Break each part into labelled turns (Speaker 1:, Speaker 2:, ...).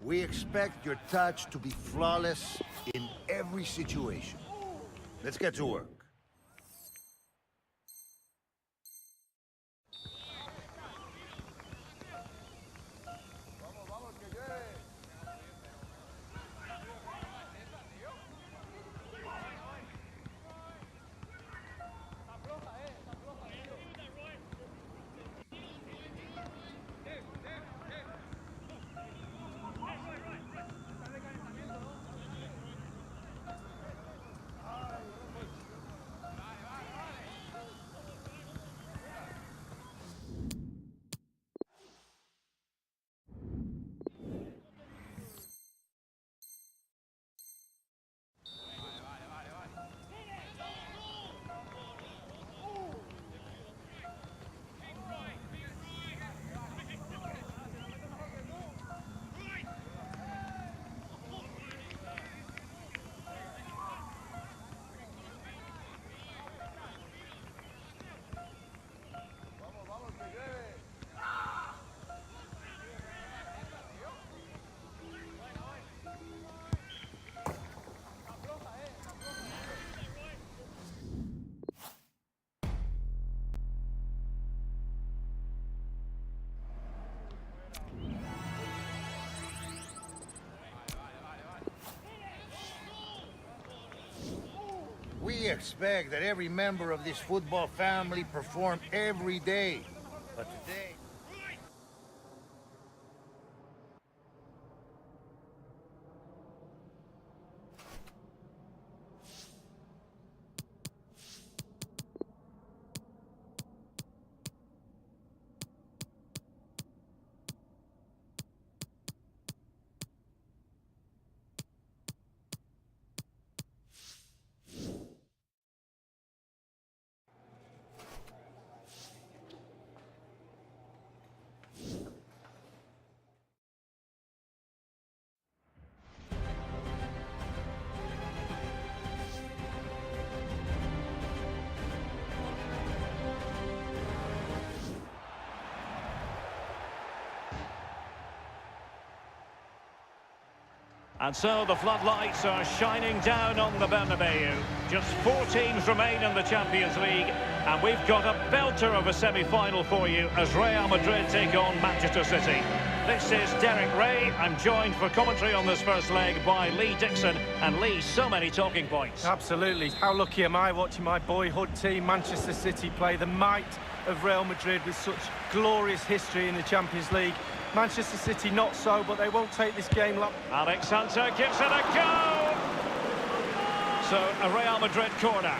Speaker 1: We expect your touch to be flawless in every situation. Let's get to work. We expect that every member of this football family perform every day. But today...
Speaker 2: And so the floodlights are shining down on the Bernabeu. Just 4 teams remain in the Champions League, and we've got a belter of a semi-final for you as Real Madrid take on Manchester City. This is Derek Ray. I'm joined for commentary on this first leg by Lee Dixon. And Lee, so many talking points.
Speaker 3: Absolutely. How lucky am I watching my boyhood team, Manchester City, play the might of Real Madrid with such glorious history in the Champions League. Manchester City not so, but they won't take this game long.
Speaker 2: Alex Hunter gives it a go! So, a Real Madrid corner.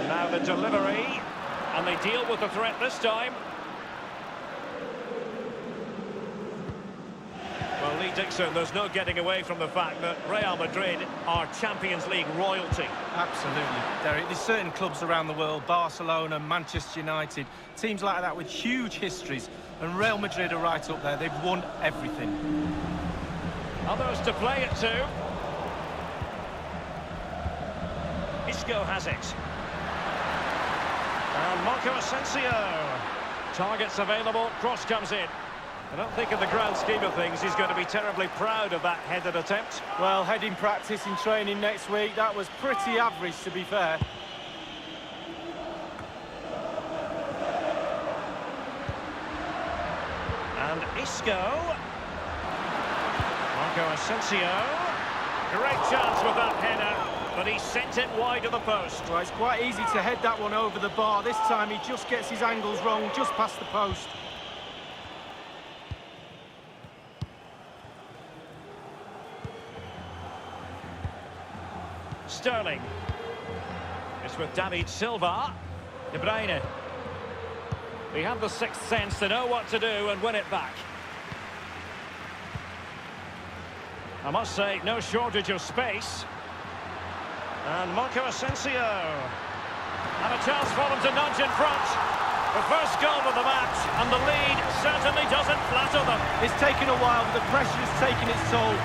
Speaker 2: Now the delivery, and they deal with the threat this time. Well, Lee Dixon, there's no getting away from the fact that Real Madrid are Champions League royalty.
Speaker 3: Absolutely, Derek. There's certain clubs around the world, Barcelona, Manchester United, teams like that with huge histories, and Real Madrid are right up there. They've won everything.
Speaker 2: Others to play it to. Isco has it. And Marco Asensio. Targets available, cross comes in. I don't think in the grand scheme of things he's going to be terribly proud of that headed attempt.
Speaker 3: Well, heading practice in training next week, that was pretty average, to be fair.
Speaker 2: And Isco. Marco Asensio. Great chance with that header, but he sent it wide of the post.
Speaker 3: Well, it's quite easy to head that one over the bar. This time he just gets his angles wrong, just past the post.
Speaker 2: Sterling. It's with David Silva. De Bruyne. They have the sixth sense to know what to do and win it back. I must say, no shortage of space. And Marco Asensio. And a chance for them to nudge in front. The first goal of the match, and the lead certainly doesn't flatter them.
Speaker 3: It's taken a while, but the pressure has taken its toll.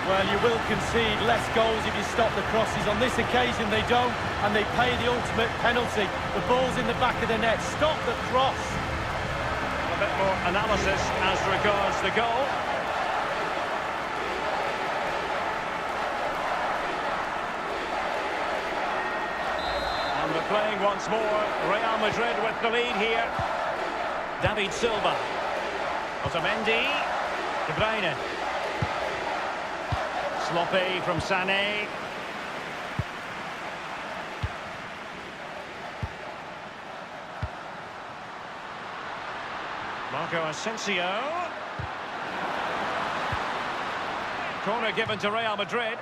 Speaker 3: Well, you will concede less goals if you stop the crosses. On this occasion, they don't, and they pay the ultimate penalty. The ball's in the back of the net. Stop the cross.
Speaker 2: A bit more analysis as regards the goal. And they're playing once more. Real Madrid with the lead here. David Silva. Otamendi. De Bruyne. Sloppy from Sané. Marco Asensio. Corner given to Real Madrid.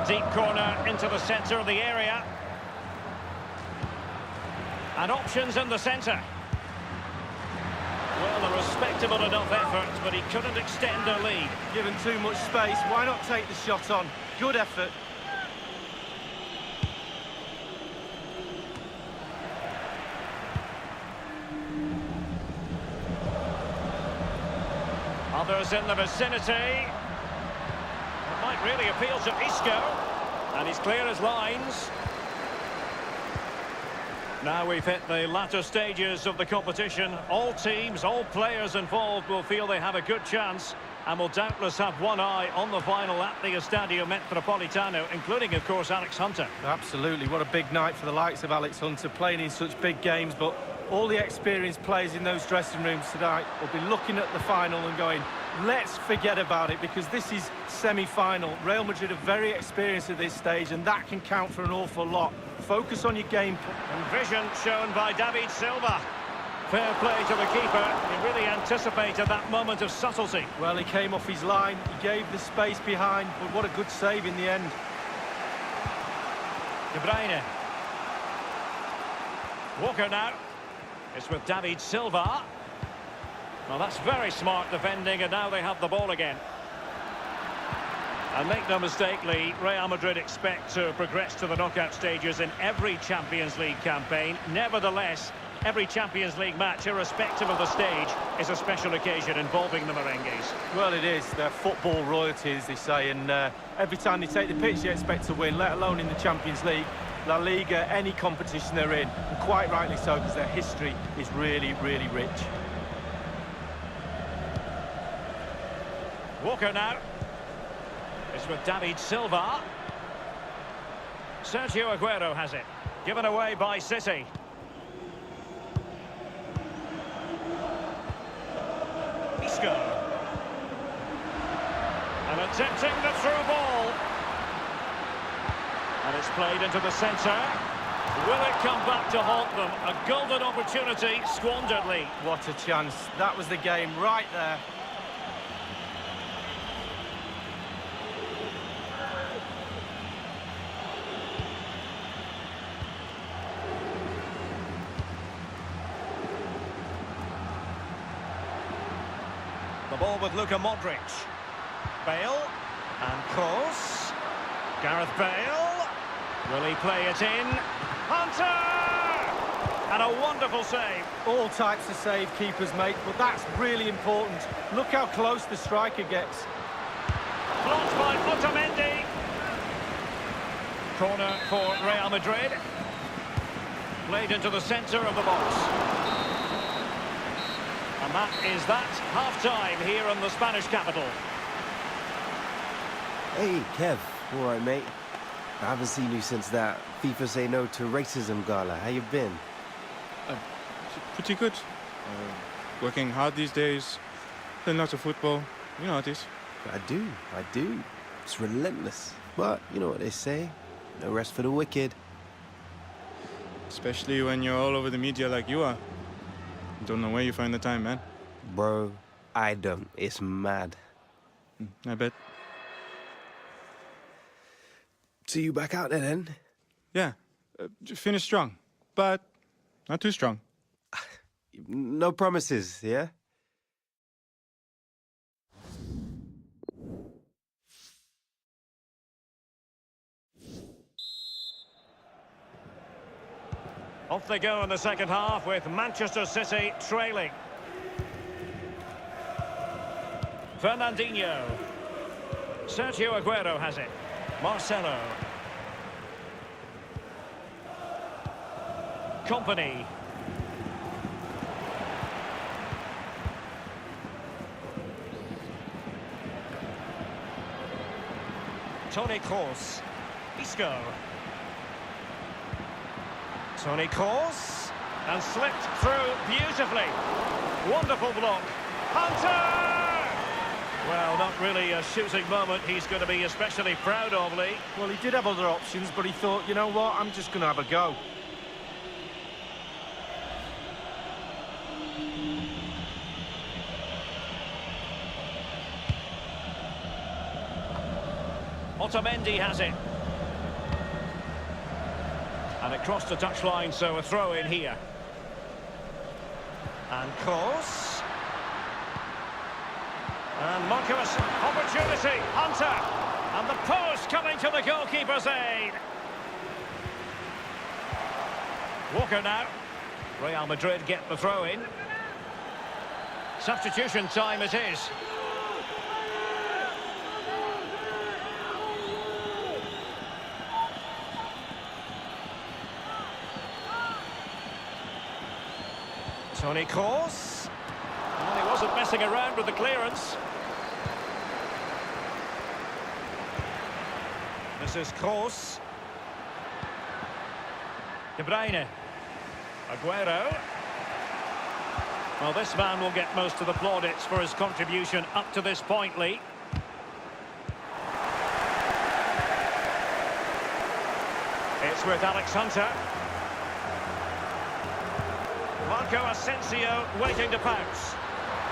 Speaker 2: Deep corner into the centre of the area. And options in the centre. Well, a respectable enough effort, but he couldn't extend their lead.
Speaker 3: Given too much space, why not take the shot on? Good effort.
Speaker 2: Others in the vicinity. Might really appeal to Isco, and he's clear as lines. Now we've hit the latter stages of the competition. All teams, all players involved will feel they have a good chance and will doubtless have one eye on the final at the Estadio Metropolitano, including, of course, Alex Hunter.
Speaker 3: Absolutely, what a big night for the likes of Alex Hunter, playing in such big games, but all the experienced players in those dressing rooms tonight will be looking at the final and going, let's forget about it, because this is semi-final. Real Madrid are very experienced at this stage, and that can count for an awful lot. Focus on your game.
Speaker 2: And vision shown by David Silva. Fair play to the keeper. He really anticipated that moment of subtlety.
Speaker 3: Well, he came off his line, he gave the space behind, but what a good save in the end.
Speaker 2: De Bruyne. Walker now. It's with David Silva. Well, that's very smart defending, and now they have the ball again. And make no mistake, Lee, Real Madrid expect to progress to the knockout stages in every Champions League campaign. Nevertheless, every Champions League match, irrespective of the stage, is a special occasion involving the Merengues.
Speaker 3: Well, it is. They're football royalty, as they say, and every time they take the pitch, they expect to win, let alone in the Champions League. La Liga, any competition they're in, and quite rightly so, because their history is really, really rich.
Speaker 2: Walker now. It's with David Silva. Sergio Aguero has it. Given away by City. Isco. And attempting the through ball. And it's played into the centre. Will it come back to haunt them? A golden opportunity squandered, Lee.
Speaker 3: What a chance. That was the game right there.
Speaker 2: The ball with Luka Modric. Bale. And Kroos. Gareth Bale. Will he play it in? Hunter! And a wonderful save.
Speaker 3: All types of save keepers make, but that's really important. Look how close the striker gets.
Speaker 2: Blocked by Otamendi. Corner for Real Madrid. Played into the centre of the box. And that is that. Half-time here in the Spanish capital.
Speaker 4: Hey, Kev. All right, mate. I haven't seen you since that FIFA Say No to Racism gala. How you been?
Speaker 5: Pretty good. Working hard these days. Playing lots of football. You know how it is.
Speaker 4: I do. It's relentless. But you know what they say. No rest for the wicked.
Speaker 5: Especially when you're all over the media like you are. Don't know where you find the time, man.
Speaker 4: Bro, I don't. It's mad.
Speaker 5: I bet.
Speaker 4: So you back out there then?
Speaker 5: Yeah. Finish strong. But not too strong.
Speaker 4: No promises, yeah?
Speaker 2: Off they go in the second half with Manchester City trailing. Fernandinho. Sergio Aguero has it. Marcelo. Company. Toni Kroos. Isco. Toni Kroos. And slipped through beautifully. Wonderful block. Hunter! Well, not really a shooting moment he's going to be especially proud of, Lee.
Speaker 3: Well, he did have other options, but he thought, you know what, I'm just going to have a go.
Speaker 2: Otamendi has it. And it crossed the touchline, so a throw in here. And Kroos. And Marcus, opportunity, Hunter. And the post coming to the goalkeeper's aid. Walker now. Real Madrid get the throw in. Substitution time it is. Toni Kroos. Well, he wasn't messing around with the clearance. This is Kroos. De Bruyne. Aguero. Well, this man will get most of the plaudits for his contribution up to this point, Lee. It's with Alex Hunter. Marco Asensio waiting to pounce.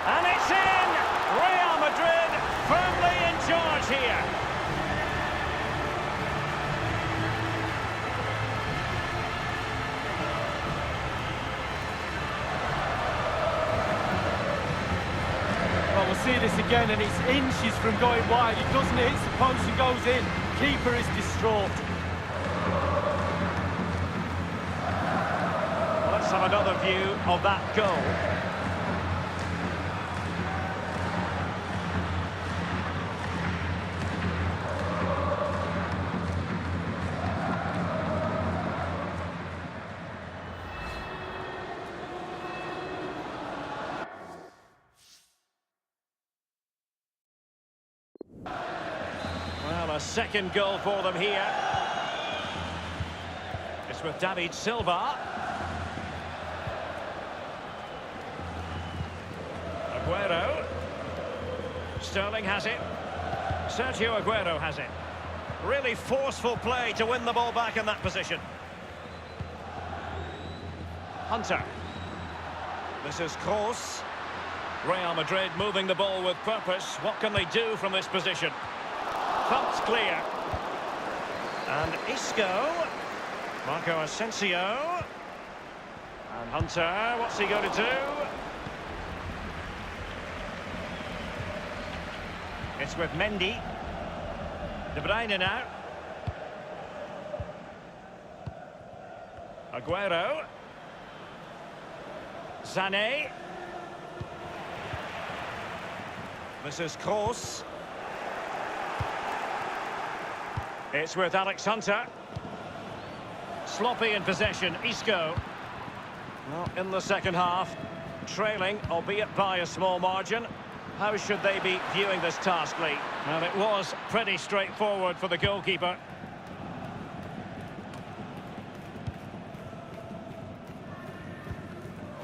Speaker 2: And it's in! Real Madrid firmly in charge here.
Speaker 3: Well, we'll see this again, and it's inches from going wide. It doesn't hit the post and goes in. Keeper is distraught.
Speaker 2: Let's have another view of that goal. Well, a second goal for them here. It's with David Silva. Aguero. Sterling has it. Sergio Aguero has it. Really forceful play to win the ball back in that position. Hunter. This is Kroos. Real Madrid moving the ball with purpose. What can they do from this position? Thumped clear. And Isco. Marco Asensio. And Hunter, what's he going to do? It's with Mendy. De Bruyne now. Aguero. Sané. This is Kroos. It's with Alex Hunter. Sloppy in possession, Isco. Well, in the second half, trailing, albeit by a small margin. How should they be viewing this task, Lee? Well, it was pretty straightforward for the goalkeeper.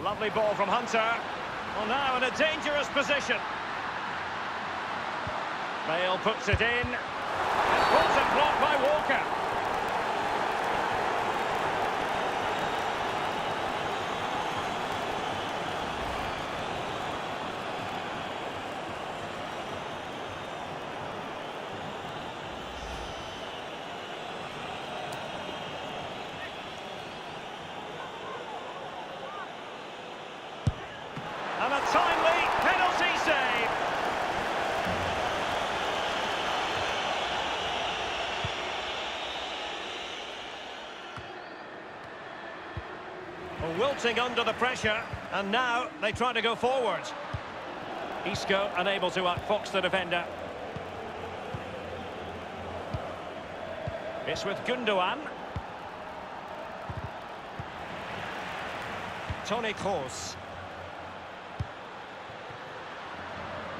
Speaker 2: Lovely ball from Hunter. Well, now in a dangerous position. Bale puts it in. Pulls it blocked by Walker. And a timely penalty save. wilting under the pressure, and now they try to go forward. Isco unable to outfox the defender. It's with Gundogan. Toni Kroos.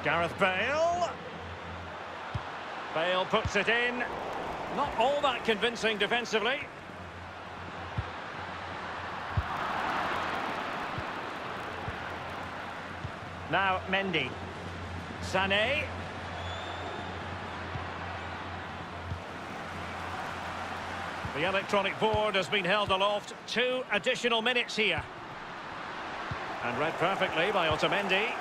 Speaker 2: Gareth Bale. Bale puts it in. Not all that convincing defensively. Now Mendy. Sané. The electronic board has been held aloft. 2 additional minutes here. And read perfectly by Otamendi.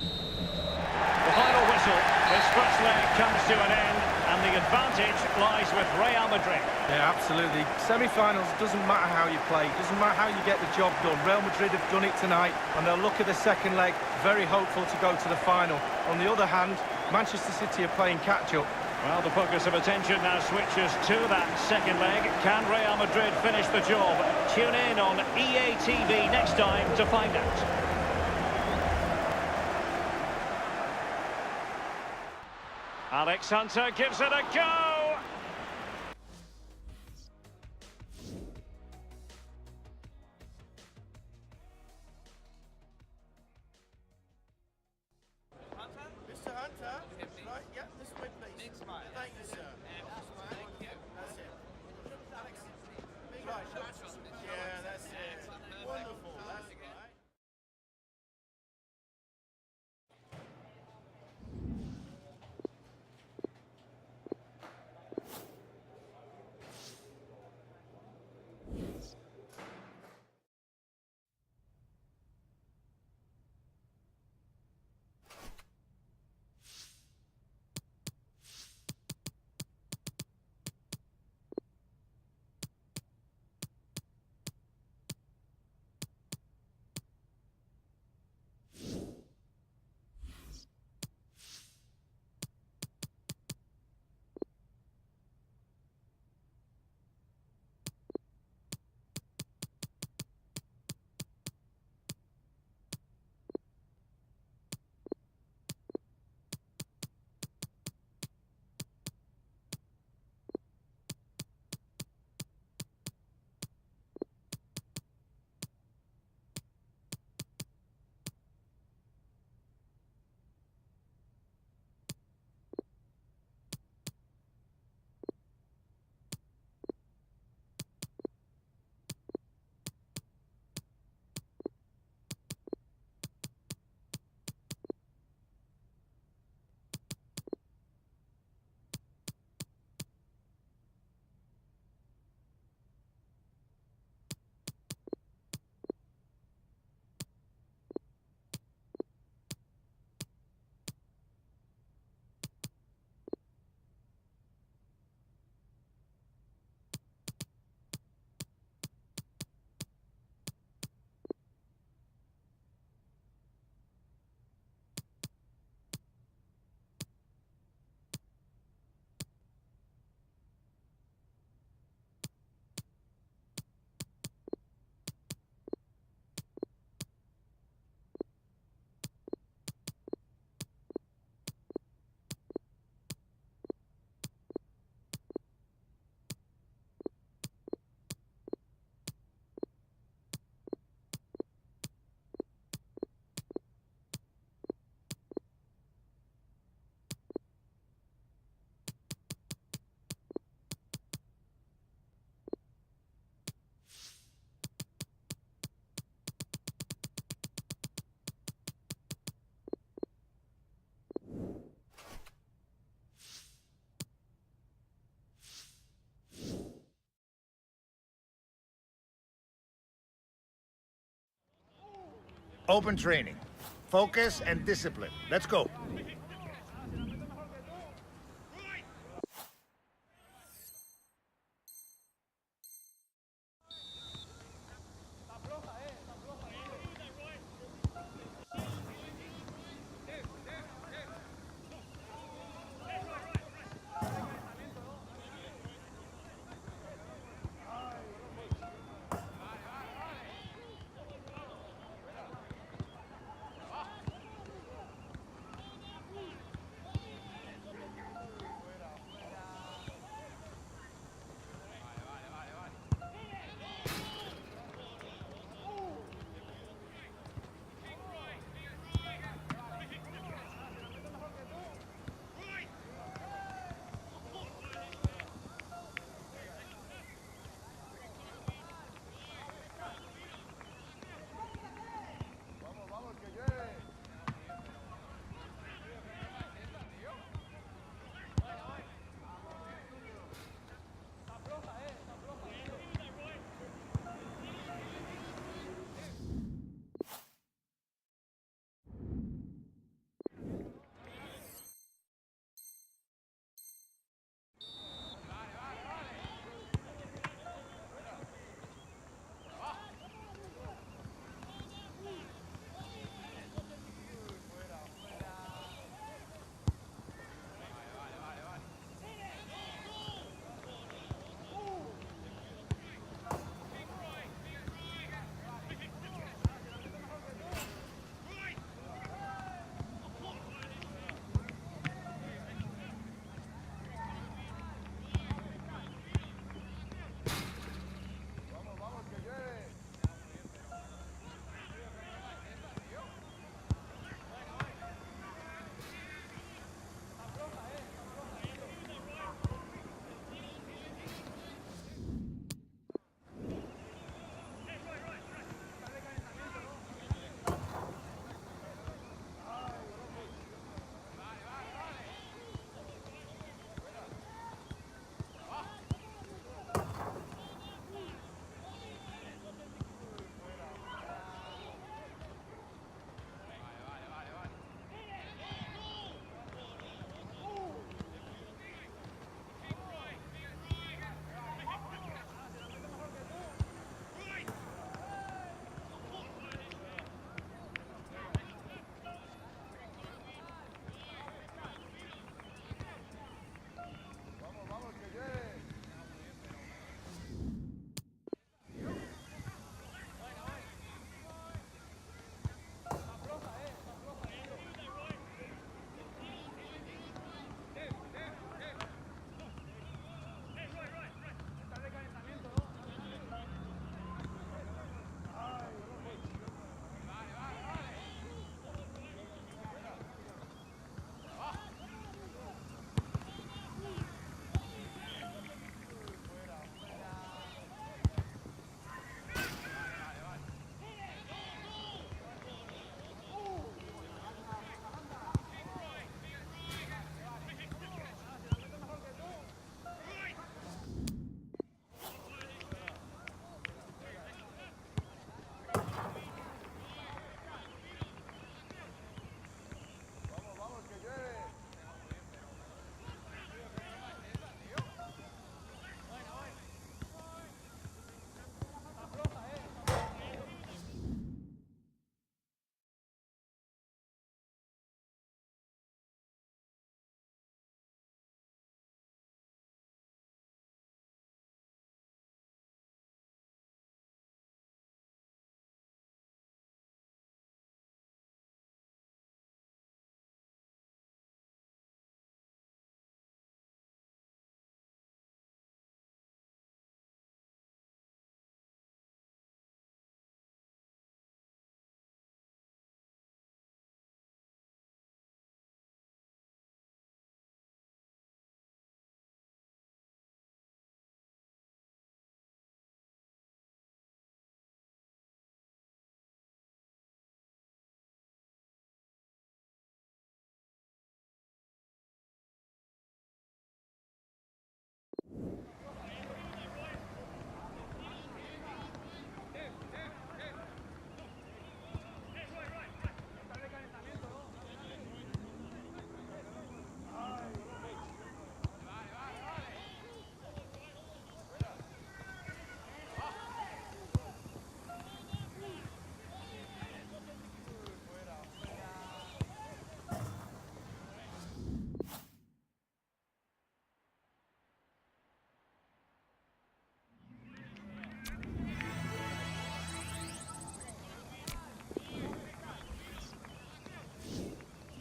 Speaker 2: The final whistle. This first leg comes to an end, and the advantage lies with Real Madrid.
Speaker 3: Yeah, absolutely. Semi-finals, doesn't matter how you play, doesn't matter how you get the job done. Real Madrid have done it tonight, and they'll look at the second leg, very hopeful to go to the final. On the other hand, Manchester City are playing catch-up.
Speaker 2: Well, the focus of attention now switches to that second leg. Can Real Madrid finish the job? Tune in on EA TV next time to find out. Alex Hunter gives it a go!
Speaker 3: Mr. Hunter, right, yeah, this way, please. Thank you, sir. That's it. Right. Yeah, that's it. Wonderful, that's right.
Speaker 1: Open training. Focus and discipline. Let's go.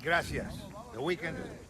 Speaker 1: Gracias. The weekend is...